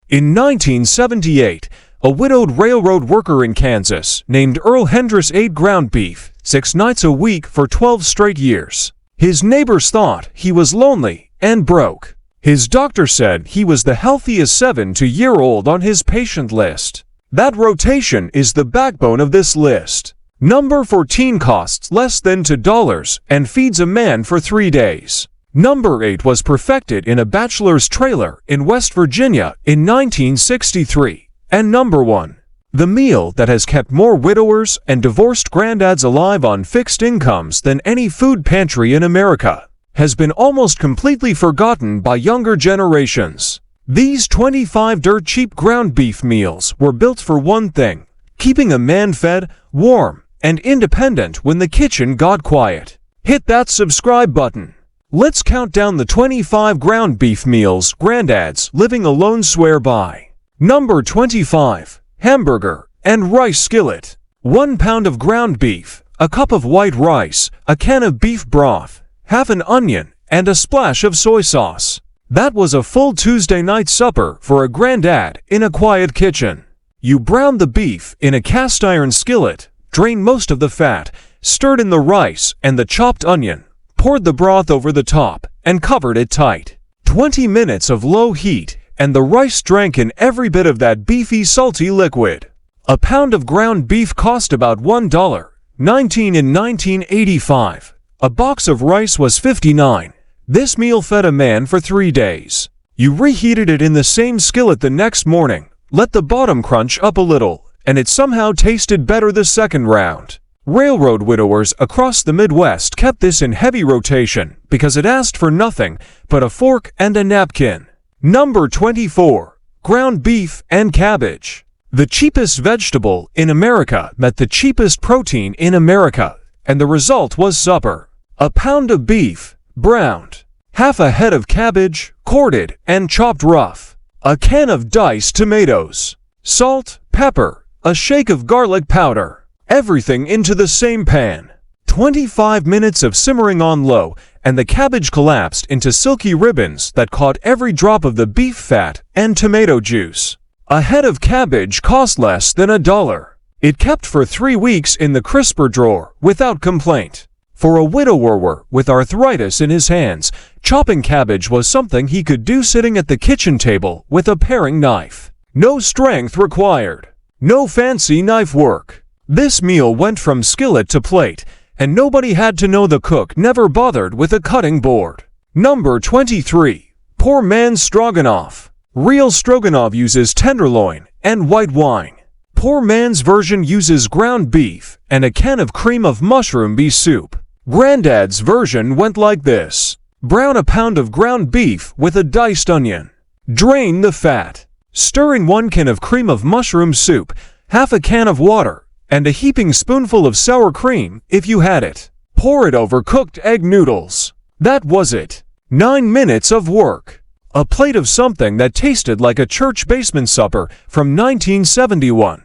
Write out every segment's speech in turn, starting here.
In 1978, a widowed railroad worker in Kansas named Earl Hendricks ate ground beef 6 nights a week for 12 straight years. His neighbors thought he was lonely and broke. His doctor said he was the healthiest 7-year-old on his patient list. That rotation is the backbone of this list. Number 14 costs less than $2 and feeds a man for 3 days. Number 8 was perfected in a bachelor's trailer in West Virginia in 1963. And number 1, the meal that has kept more widowers and divorced granddads alive on fixed incomes than any food pantry in America, has been almost completely forgotten by younger generations. These 25 dirt cheap ground beef meals were built for one thing: keeping a man fed, warm, and independent when the kitchen got quiet. Hit that subscribe button. Let's count down the 25 ground beef meals granddads living alone swear by. Number 25. Hamburger and rice skillet. 1 pound of ground beef, a cup of white rice, a can of beef broth, half an onion, and a splash of soy sauce. That was a full Tuesday night supper for a granddad in a quiet kitchen. You browned the beef in a cast iron skillet, drained most of the fat, stirred in the rice and the chopped onion, poured the broth over the top, and covered it tight. 20 minutes of low heat, and the rice drank in every bit of that beefy, salty liquid. A pound of ground beef cost about $1.19 in 1985. A box of rice was $59. This meal fed a man for 3 days. You reheated it in the same skillet the next morning, let the bottom crunch up a little, and it somehow tasted better the second round. Railroad widowers across the Midwest kept this in heavy rotation because it asked for nothing but a fork and a napkin. Number 24. Ground beef and cabbage. The cheapest vegetable in America met the cheapest protein in America, and the result was supper. A pound of beef, browned. Half a head of cabbage, corded and chopped rough. A can of diced tomatoes. Salt, pepper, a shake of garlic powder. Everything into the same pan. 25 minutes of simmering on low, and the cabbage collapsed into silky ribbons that caught every drop of the beef fat and tomato juice. A head of cabbage cost less than $1. It kept for 3 weeks in the crisper drawer without complaint. For a widower with arthritis in his hands, chopping cabbage was something he could do sitting at the kitchen table with a paring knife. No strength required. No fancy knife work. This meal went from skillet to plate, and nobody had to know the cook never bothered with a cutting board. Number 23. Poor man's stroganoff. Real stroganoff uses tenderloin and white wine. Poor man's version uses ground beef and a can of cream of mushroom beef soup. Granddad's version went like this: brown a pound of ground beef with a diced onion. Drain the fat. Stir in 1 can of cream of mushroom soup, half a can of water, and a heaping spoonful of sour cream if you had it. Pour it over cooked egg noodles. That was it. 9 minutes of work. A plate of something that tasted like a church basement supper from 1971.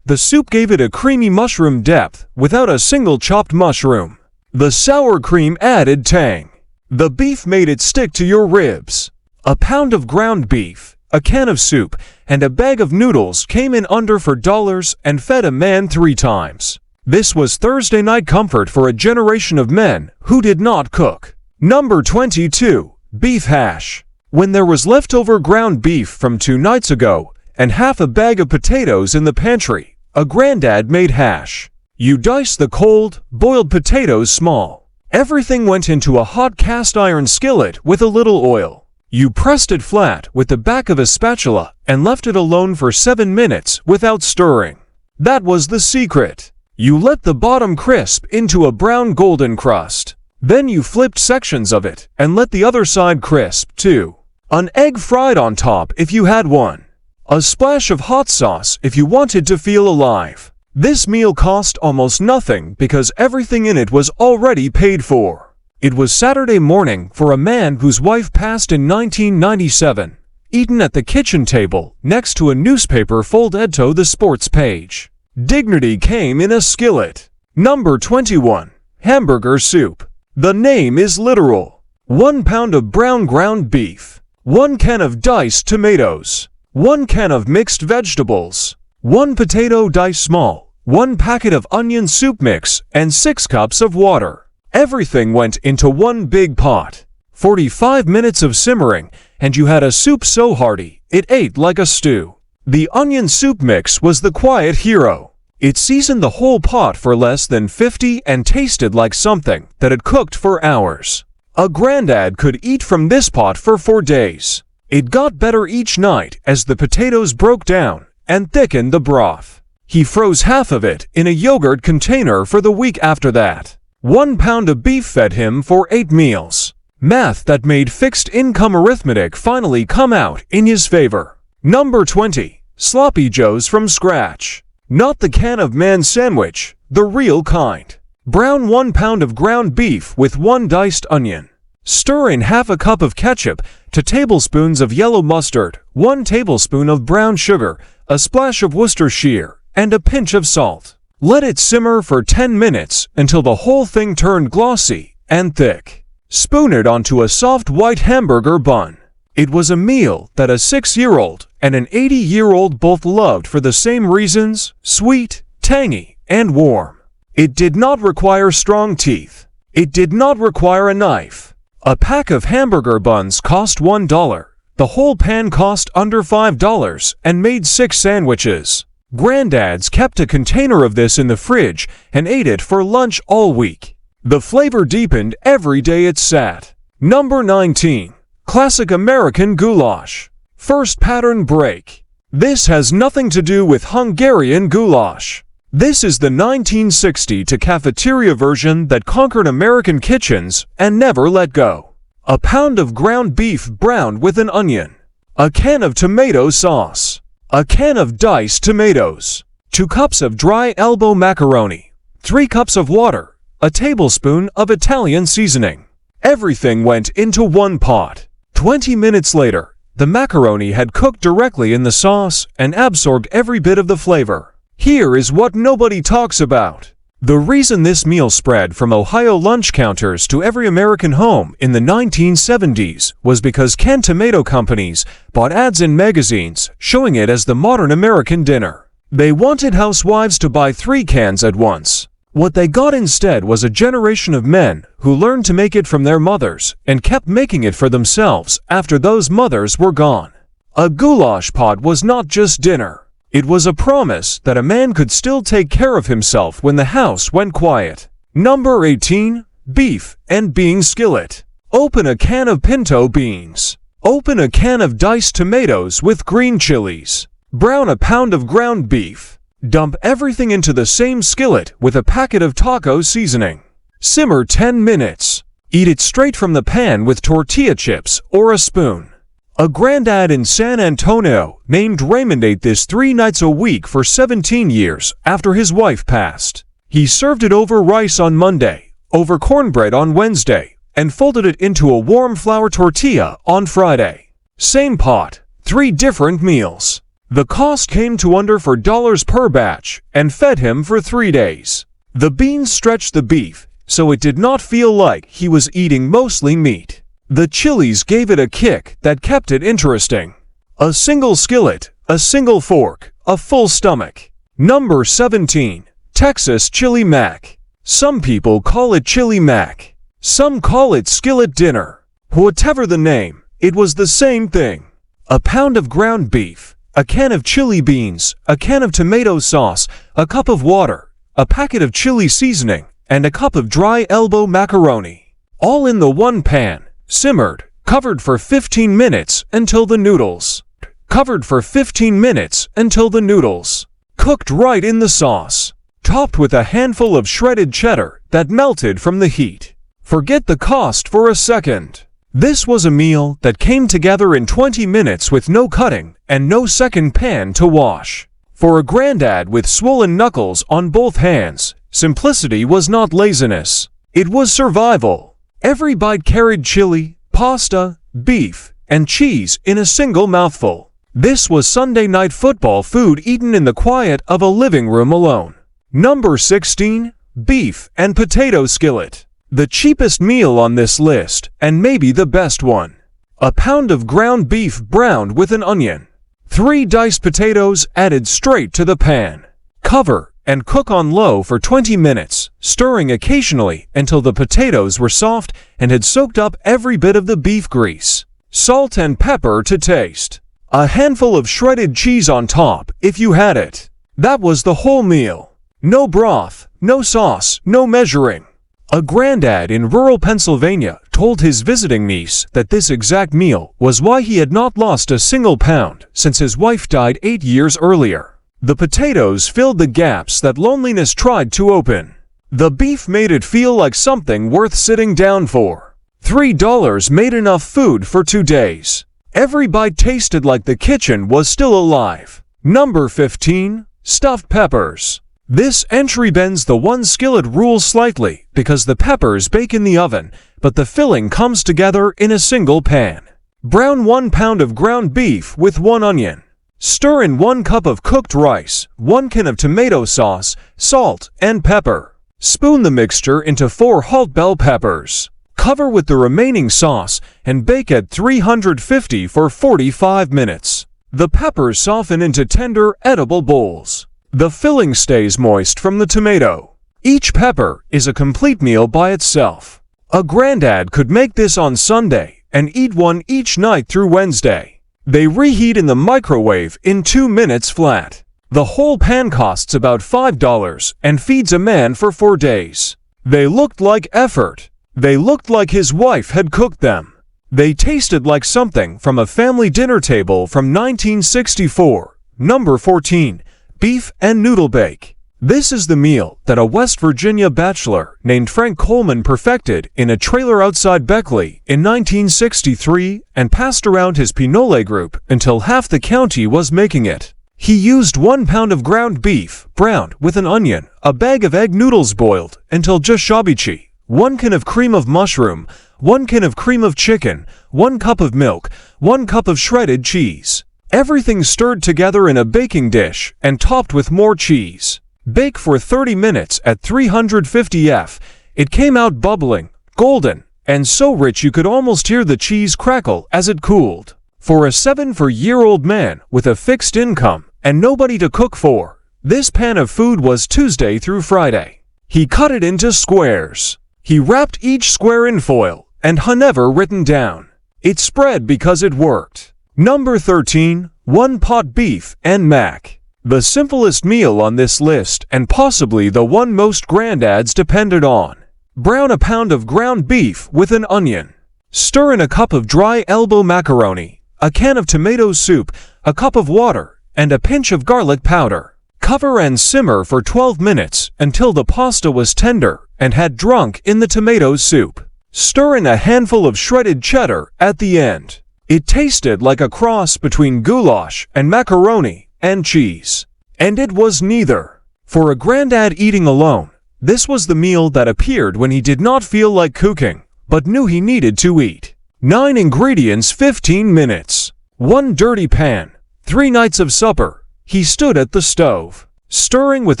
The soup gave it a creamy mushroom depth without a single chopped mushroom. The sour cream added tang. The beef made it stick to your ribs. A pound of ground beef, a can of soup, and a bag of noodles came in under $4 and fed a man 3 times. This was Thursday night comfort for a generation of men who did not cook. Number 22. Beef hash. When there was leftover ground beef from 2 nights ago and half a bag of potatoes in the pantry, a granddad made hash. You diced the cold, boiled potatoes small. Everything went into a hot cast iron skillet with a little oil. You pressed it flat with the back of a spatula and left it alone for 7 minutes without stirring. That was the secret. You let the bottom crisp into a brown golden crust. Then you flipped sections of it and let the other side crisp too. An egg fried on top if you had one. A splash of hot sauce if you wanted to feel alive. This meal cost almost nothing because everything in it was already paid for. It was Saturday morning for a man whose wife passed in 1997, eaten at the kitchen table next to a newspaper folded to the sports page. Dignity came in a skillet. Number 21. Hamburger soup. The name is literal. 1 pound of brown ground beef. 1 can of diced tomatoes. 1 can of mixed vegetables, 1 potato diced small, 1 packet of onion soup mix, and 6 cups of water. Everything went into one big pot. 45 minutes of simmering, and you had a soup so hearty, it ate like a stew. The onion soup mix was the quiet hero. It seasoned the whole pot for less than 50 and tasted like something that had cooked for hours. A granddad could eat from this pot for 4 days. It got better each night as the potatoes broke down and thickened the broth. He froze half of it in a yogurt container for the week after that. 1 pound of beef fed him for 8 meals. Math that made fixed income arithmetic finally come out in his favor. Number 20. Sloppy Joes from scratch. Not the can of man sandwich, the real kind. Brown 1 pound of ground beef with 1 diced onion. Stir in half a cup of ketchup, 2 tablespoons of yellow mustard, 1 tablespoon of brown sugar, a splash of Worcestershire, and a pinch of salt. Let it simmer for 10 minutes until the whole thing turned glossy and thick. Spoon it onto a soft white hamburger bun. It was a meal that a 6-year-old and an 80-year-old both loved for the same reasons: sweet, tangy, and warm. It did not require strong teeth. It did not require a knife. A pack of hamburger buns cost $1. The whole pan cost under $5 and made 6 sandwiches. Granddads kept a container of this in the fridge and ate it for lunch all week. The flavor deepened every day it sat. Number 19. Classic American goulash. First pattern break. This has nothing to do with Hungarian goulash. This is the 1960 to cafeteria version that conquered American kitchens and never let go. A pound of ground beef browned with an onion. A can of tomato sauce. A can of diced tomatoes. 2 cups of dry elbow macaroni. 3 cups of water. A tablespoon of Italian seasoning. Everything went into one pot. 20 minutes later, the macaroni had cooked directly in the sauce and absorbed every bit of the flavor. Here is what nobody talks about. The reason this meal spread from Ohio lunch counters to every American home in the 1970s was because canned tomato companies bought ads in magazines showing it as the modern American dinner. They wanted housewives to buy 3 cans at once. What they got instead was a generation of men who learned to make it from their mothers and kept making it for themselves after those mothers were gone. A goulash pot was not just dinner. It was a promise that a man could still take care of himself when the house went quiet. Number 18. Beef and bean skillet. Open a can of pinto beans. Open a can of diced tomatoes with green chilies. Brown a pound of ground beef. Dump everything into the same skillet with a packet of taco seasoning. Simmer 10 minutes. Eat it straight from the pan with tortilla chips or a spoon. A granddad in San Antonio named Raymond ate this 3 nights a week for 17 years after his wife passed. He served it over rice on Monday, over cornbread on Wednesday, and folded it into a warm flour tortilla on Friday. Same pot, 3 different meals. The cost came to under $4 per batch and fed him for 3 days. The beans stretched the beef, so it did not feel like he was eating mostly meat. The chilies gave it a kick that kept it interesting. A single skillet, a single fork, a full stomach. Number 17. Texas Chili Mac. Some people call it Chili Mac. Some call it skillet dinner. Whatever the name, it was the same thing. A pound of ground beef. A can of chili beans, a can of tomato sauce, a cup of water, a packet of chili seasoning, and a cup of dry elbow macaroni. All in the one pan, simmered, covered for 15 minutes until the noodles. Covered for 15 minutes until the noodles. Cooked right in the sauce. Topped with a handful of shredded cheddar that melted from the heat. Forget the cost for a second. This was a meal that came together in 20 minutes with no cutting and no second pan to wash. For a granddad with swollen knuckles on both hands, simplicity was not laziness. It was survival. Every bite carried chili, pasta, beef, and cheese in a single mouthful. This was Sunday night football food eaten in the quiet of a living room alone. Number 16. Beef and potato skillet. The cheapest meal on this list, and maybe the best one. A pound of ground beef browned with an onion. 3 diced potatoes added straight to the pan. Cover and cook on low for 20 minutes, stirring occasionally until the potatoes were soft and had soaked up every bit of the beef grease. Salt and pepper to taste. A handful of shredded cheese on top if you had it. That was the whole meal. No broth, no sauce, no measuring. A granddad in rural Pennsylvania told his visiting niece that this exact meal was why he had not lost a single pound since his wife died 8 years earlier. The potatoes filled the gaps that loneliness tried to open. The beef made it feel like something worth sitting down for. $3 made enough food for 2 days. Every bite tasted like the kitchen was still alive. Number 15. Stuffed peppers. This entry bends the one skillet rule slightly because the peppers bake in the oven, but the filling comes together in a single pan. Brown 1 pound of ground beef with 1 onion. Stir in 1 cup of cooked rice, 1 can of tomato sauce, salt, and pepper. Spoon the mixture into 4 whole bell peppers. Cover with the remaining sauce and bake at 350 for 45 minutes. The peppers soften into tender, edible bolls. The filling stays moist from the tomato. Each pepper is a complete meal by itself. A granddad could make this on Sunday and eat one each night through Wednesday. They reheat in the microwave in 2 minutes flat. The whole pan costs about $5 and feeds a man for 4 days. They looked like effort. They looked like his wife had cooked them. They tasted like something from a family dinner table from 1964. Number 14. Beef and noodle bake. This is the meal that a West Virginia bachelor named Frank Coleman perfected in a trailer outside Beckley in 1963 and passed around his Pinole group until half the county was making it. He used 1 pound of ground beef, browned with an onion, a bag of egg noodles boiled until just shabichi, 1 can of cream of mushroom, 1 can of cream of chicken, 1 cup of milk, 1 cup of shredded cheese. Everything stirred together in a baking dish and topped with more cheese. Bake for 30 minutes at 350 F. It came out bubbling, golden, and so rich you could almost hear the cheese crackle as it cooled. For a 7-year-old man with a fixed income and nobody to cook for, this pan of food was Tuesday through Friday. He cut it into squares. He wrapped each square in foil and never written down. It spread because it worked. Number 13. 1 pot beef and mac. The simplest meal on this list and possibly the one most granddads depended on. Brown a pound of ground beef with an onion. Stir in a cup of dry elbow macaroni, a can of tomato soup, a cup of water, and a pinch of garlic powder. Cover and simmer for 12 minutes until the pasta was tender and had drunk in the tomato soup. Stir in a handful of shredded cheddar at the end. It tasted like a cross between goulash and macaroni and cheese. And it was neither. For a granddad eating alone, this was the meal that appeared when he did not feel like cooking, but knew he needed to eat. 9 ingredients, 15 minutes. 1 dirty pan. 3 nights of supper. He stood at the stove, stirring with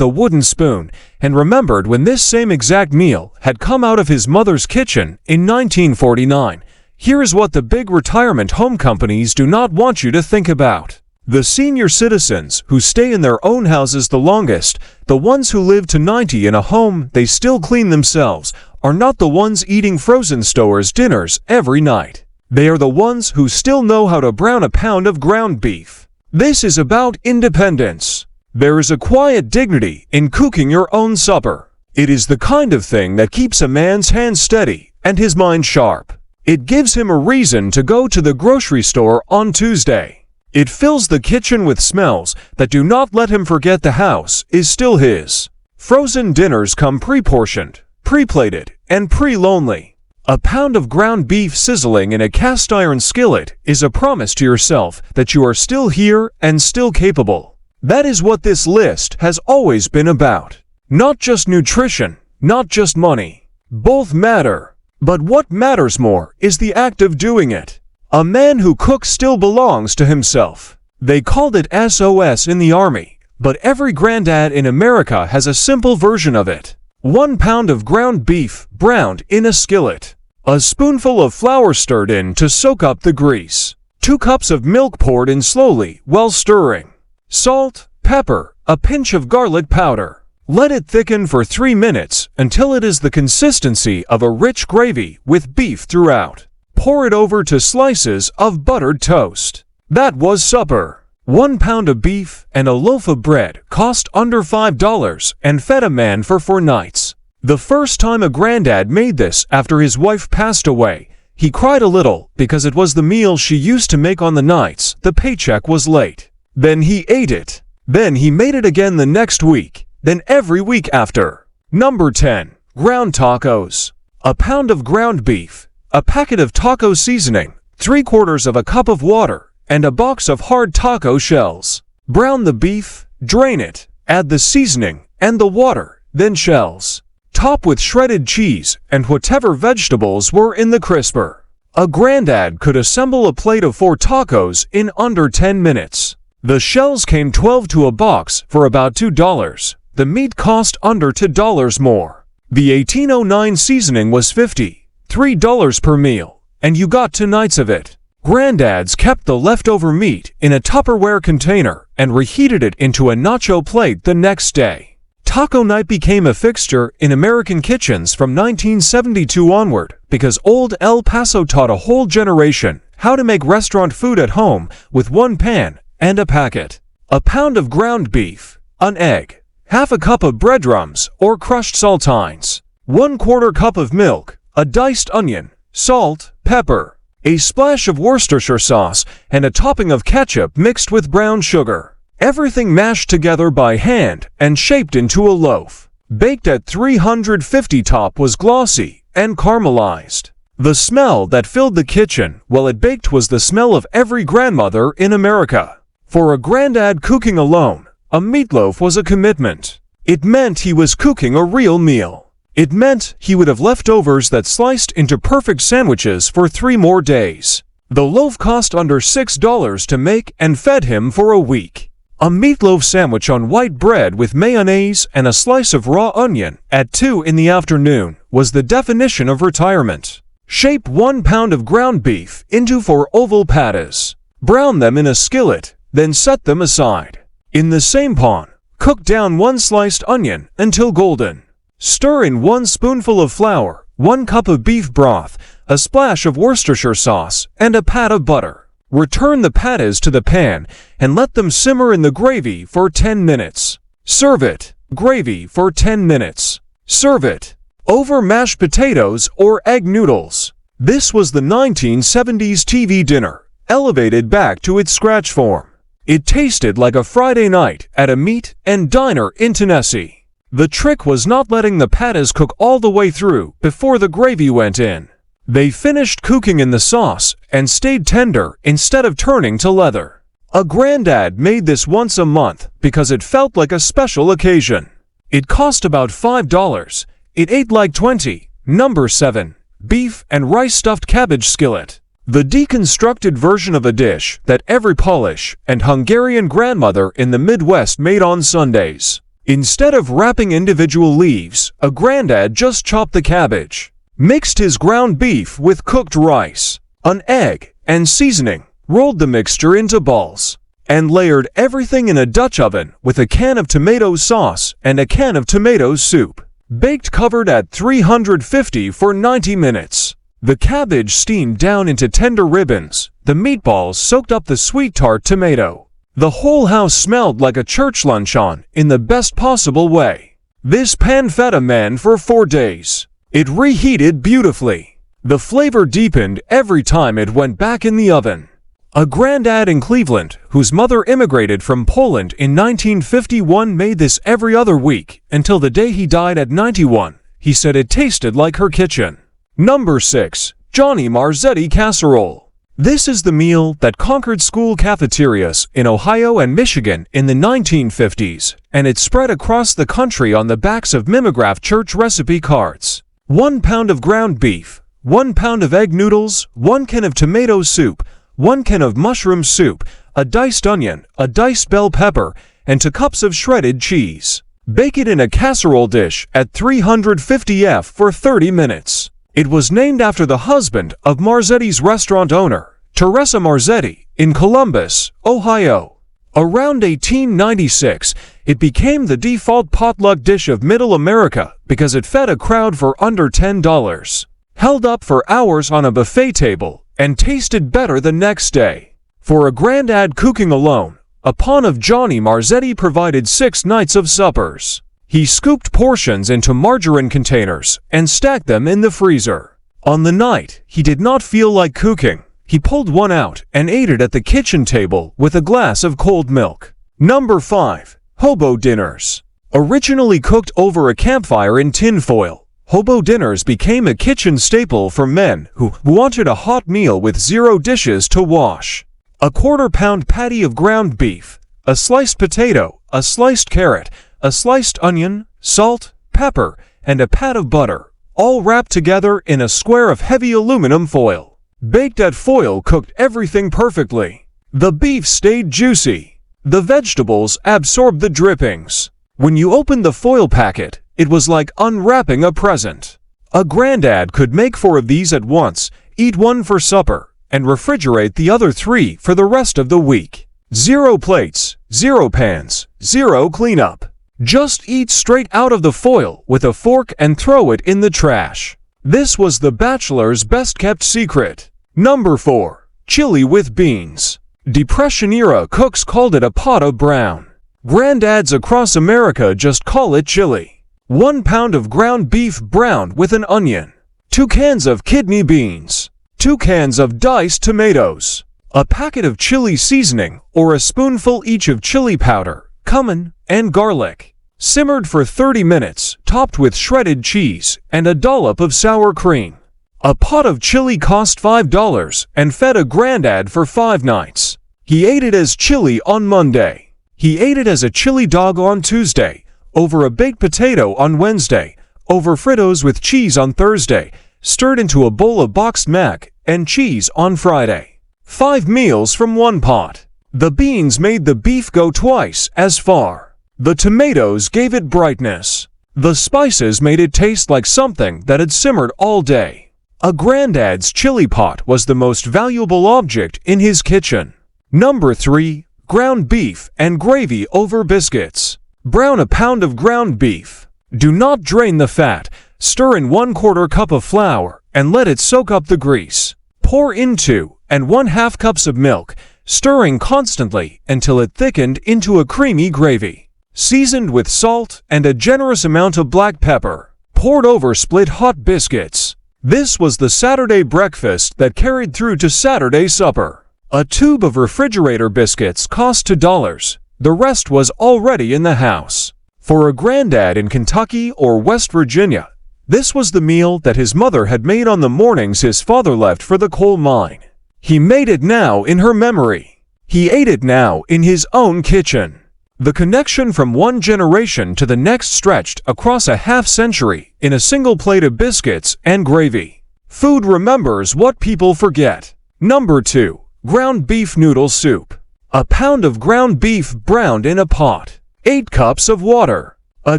a wooden spoon, and remembered when this same exact meal had come out of his mother's kitchen in 1949. Here is what the big retirement home companies do not want you to think about. The senior citizens who stay in their own houses the longest, the ones who live to 90 in a home they still clean themselves, are not the ones eating frozen stores dinners every night. They are the ones who still know how to brown a pound of ground beef. This is about independence. There is a quiet dignity in cooking your own supper. It is the kind of thing that keeps a man's hands steady and his mind sharp. It gives him a reason to go to the grocery store on Tuesday. It fills the kitchen with smells that do not let him forget the house is still his. Frozen dinners come pre-portioned, pre-plated, and pre-lonely. A pound of ground beef sizzling in a cast iron skillet is a promise to yourself that you are still here and still capable. That is what this list has always been about. Not just nutrition, not just money. Both matter. But what matters more is the act of doing it. A man who cooks still belongs to himself. They called it SOS in the army, but every granddad in America has a simple version of it. 1 pound of ground beef browned in a skillet. A spoonful of flour stirred in to soak up the grease. 2 cups of milk poured in slowly while stirring. Salt, pepper, a pinch of garlic powder. Let it thicken for 3 minutes until it is the consistency of a rich gravy with beef throughout. Pour it over to slices of buttered toast. That was supper. 1 pound of beef and a loaf of bread cost under $5 and fed a man for 4 nights. The first time a granddad made this after his wife passed away, he cried a little because it was the meal she used to make on the nights the paycheck was late. Then he ate it. Then he made it again the next week. Then every week after. Number 10. Ground tacos. A pound of ground beef, a packet of taco seasoning, 3/4 of a cup of water, and a box of hard taco shells. Brown the beef, drain it, add the seasoning and the water, then shells. Top with shredded cheese and whatever vegetables were in the crisper. A granddad could assemble a plate of 4 tacos in under 10 minutes. The shells came 12 to a box for about $2. The meat cost under $2 more. The 1809 seasoning was $53 per meal, and you got 2 nights of it. Granddads kept the leftover meat in a Tupperware container and reheated it into a nacho plate the next day. Taco night became a fixture in American kitchens from 1972 onward because old El Paso taught a whole generation how to make restaurant food at home with 1 pan and a packet. A pound of ground beef, an egg, half a cup of breadcrumbs or crushed saltines, 1/4 cup of milk, a diced onion, salt, pepper, a splash of Worcestershire sauce, and a topping of ketchup mixed with brown sugar. Everything mashed together by hand and shaped into a loaf. Baked at 350 top was glossy and caramelized. The smell that filled the kitchen while it baked was the smell of every grandmother in America. For a granddad cooking alone, a meatloaf was a commitment. It meant he was cooking a real meal. It meant he would have leftovers that sliced into perfect sandwiches for 3 more days. The loaf cost under $6 to make and fed him for a week. A meatloaf sandwich on white bread with mayonnaise and a slice of raw onion at 2 in the afternoon was the definition of retirement. Shape 1 pound of ground beef into 4 oval patties. Brown them in a skillet, then set them aside. In the same pan, cook down 1 sliced onion until golden. Stir in 1 spoonful of flour, 1 cup of beef broth, a splash of Worcestershire sauce, and a pat of butter. Return the patties to the pan and let them simmer in the gravy for 10 minutes. Serve it. Gravy for 10 minutes. Serve it. Over mashed potatoes or egg noodles. This was the 1970s TV dinner, elevated back to its scratch form. It tasted like a Friday night at a meat and diner in Tennessee. The trick was not letting the patties cook all the way through before the gravy went in. They finished cooking in the sauce and stayed tender instead of turning to leather. A granddad made this once a month because it felt like a special occasion. It cost about $5. It ate like 20. Number 7. Beef and rice stuffed cabbage skillet. The deconstructed version of a dish that every Polish and Hungarian grandmother in the Midwest made on Sundays. Instead of wrapping individual leaves, a granddad just chopped the cabbage, mixed his ground beef with cooked rice, an egg, and seasoning, rolled the mixture into balls, and layered everything in a Dutch oven with a can of tomato sauce and a can of tomato soup. Baked covered at 350 for 90 minutes. The cabbage steamed down into tender ribbons. The meatballs soaked up the sweet tart tomato. The whole house smelled like a church luncheon in the best possible way. This pan fed a man for 4 days. It reheated beautifully. The flavor deepened every time it went back in the oven. A granddad in Cleveland, whose mother immigrated from Poland in 1951, made this every other week until the day he died at 91. He said it tasted like her kitchen. Number 6. Johnny Marzetti Casserole. This is the meal that conquered school cafeterias in Ohio and Michigan in the 1950s, and it spread across the country on the backs of mimeograph church recipe cards. 1 pound of ground beef, 1 pound of egg noodles, 1 can of tomato soup, 1 can of mushroom soup, a diced onion, a diced bell pepper, and 2 cups of shredded cheese. Bake it in a casserole dish at 350 F for 30 minutes. It was named after the husband of Marzetti's restaurant owner, Teresa Marzetti in Columbus, Ohio. Around 1896, it became the default potluck dish of Middle America because it fed a crowd for under $10, held up for hours on a buffet table, and tasted better the next day. For a granddad cooking alone, a pawn of Johnny Marzetti provided 6 nights of suppers. He scooped portions into margarine containers and stacked them in the freezer. On the night he did not feel like cooking, he pulled one out and ate it at the kitchen table with a glass of cold milk. Number 5. Hobo dinners. Originally cooked over a campfire in tinfoil, hobo dinners became a kitchen staple for men who wanted a hot meal with 0 dishes to wash. A quarter-pound patty of ground beef, a sliced potato, a sliced carrot, a sliced onion, salt, pepper, and a pat of butter, all wrapped together in a square of heavy aluminum foil. Baked at foil cooked everything perfectly. The beef stayed juicy. The vegetables absorbed the drippings. When you opened the foil packet, it was like unwrapping a present. A granddad could make 4 of these at once, eat 1 for supper, and refrigerate the other 3 for the rest of the week. 0 plates, 0 pans, 0 cleanup. Just eat straight out of the foil with a fork and throw it in the trash. This was the bachelor's best-kept secret. Number 4. Chili with beans. Depression-era cooks called it a pot of brown. Granddads across America just call it chili. 1 pound of ground beef browned with an onion. 2 cans of kidney beans. 2 cans of diced tomatoes. A packet of chili seasoning or a spoonful each of chili powder, cumin, and garlic. Simmered for 30 minutes, topped with shredded cheese and a dollop of sour cream. A pot of chili cost $5 and fed a granddad for 5 nights. He ate it as chili on Monday. He ate it as a chili dog on Tuesday, over a baked potato on Wednesday, over Fritos with cheese on Thursday, stirred into a bowl of boxed mac and cheese on Friday. 5 meals from 1 pot. The beans made the beef go twice as far. The tomatoes gave it brightness. The spices made it taste like something that had simmered all day. A granddad's chili pot was the most valuable object in his kitchen. Number 3. Ground beef and gravy over biscuits. Brown a pound of ground beef. Do not drain the fat. Stir in 1/4 cup of flour and let it soak up the grease. Pour in 2 1/2 cups of milk, stirring constantly until it thickened into a creamy gravy. Seasoned with salt and a generous amount of black pepper. Poured over split hot biscuits. This was the Saturday breakfast that carried through to Saturday supper. A tube of refrigerator biscuits cost $2. The rest was already in the house. For a granddad in Kentucky or West Virginia, this was the meal that his mother had made on the mornings his father left for the coal mine. He made it now in her memory. He ate it now in his own kitchen. The connection from one generation to the next stretched across a half-century in a single plate of biscuits and gravy. Food remembers what people forget. Number 2. Ground beef noodle soup. A pound of ground beef browned in a pot. 8 cups of water. A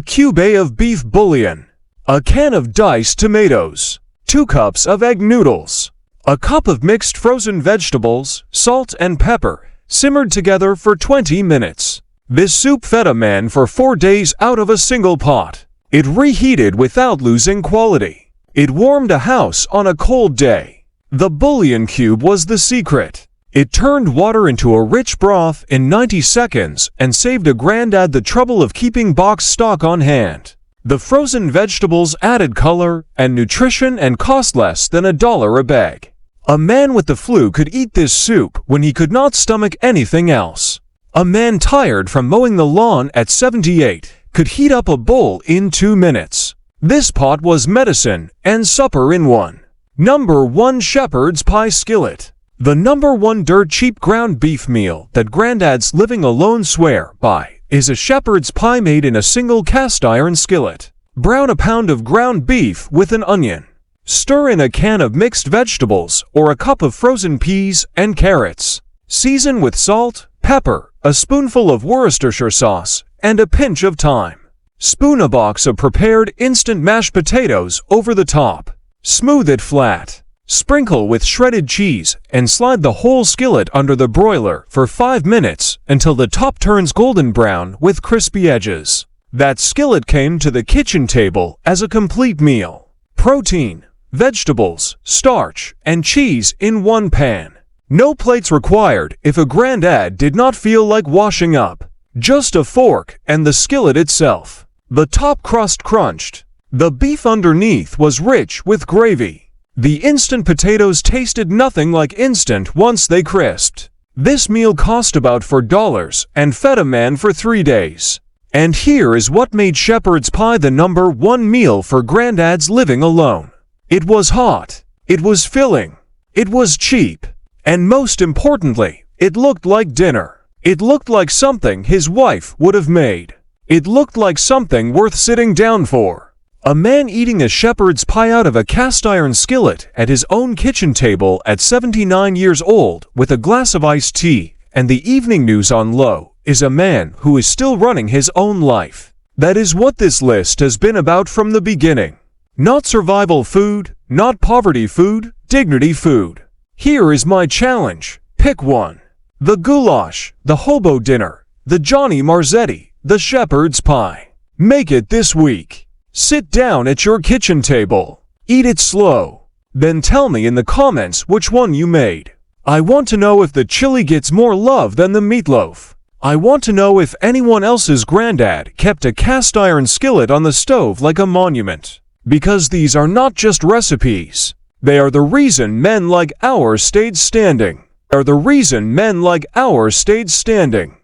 cube of beef bouillon. A can of diced tomatoes. 2 cups of egg noodles. A cup of mixed frozen vegetables, salt and pepper, simmered together for 20 minutes. This soup fed a man for 4 days out of a single pot. It reheated without losing quality. It warmed a house on a cold day. The bouillon cube was the secret. It turned water into a rich broth in 90 seconds and saved a granddad the trouble of keeping boxed stock on hand. The frozen vegetables added color and nutrition and cost less than $1 a bag. A man with the flu could eat this soup when he could not stomach anything else. A man tired from mowing the lawn at 78 could heat up a bowl in 2 minutes. This pot was medicine and supper in one. Number 1. Shepherd's Pie Skillet. The number 1 dirt cheap ground beef meal that granddads living alone swear by is a shepherd's pie made in a single cast iron skillet. Brown a pound of ground beef with an onion. Stir in a can of mixed vegetables or a cup of frozen peas and carrots. Season with salt, pepper, a spoonful of Worcestershire sauce, and a pinch of thyme. Spoon a box of prepared instant mashed potatoes over the top. Smooth it flat. Sprinkle with shredded cheese and slide the whole skillet under the broiler for 5 minutes until the top turns golden brown with crispy edges. That skillet came to the kitchen table as a complete meal. Protein, vegetables, starch, and cheese in one pan. No plates required if a granddad did not feel like washing up. Just a fork and the skillet itself. The top crust crunched. The beef underneath was rich with gravy. The instant potatoes tasted nothing like instant once they crisped. This meal cost about $4 and fed a man for 3 days. And here is what made shepherd's pie the #1 meal for granddads living alone. It was hot. It was filling. It was cheap. And most importantly, it looked like dinner. It looked like something his wife would have made. It looked like something worth sitting down for. A man eating a shepherd's pie out of a cast-iron skillet at his own kitchen table at 79 years old with a glass of iced tea and the evening news on low is a man who is still running his own life. That is what this list has been about from the beginning. Not survival food, not poverty food, dignity food. Here is my challenge. Pick one. The goulash, the hobo dinner, the Johnny Marzetti, the shepherd's pie. Make it this week. Sit down at your kitchen table. Eat it slow. Then tell me in the comments which one you made. I want to know if the chili gets more love than the meatloaf. I want to know if anyone else's granddad kept a cast iron skillet on the stove like a monument. Because these are not just recipes. They are the reason men like ours stayed standing. Are the reason men like ours stayed standing.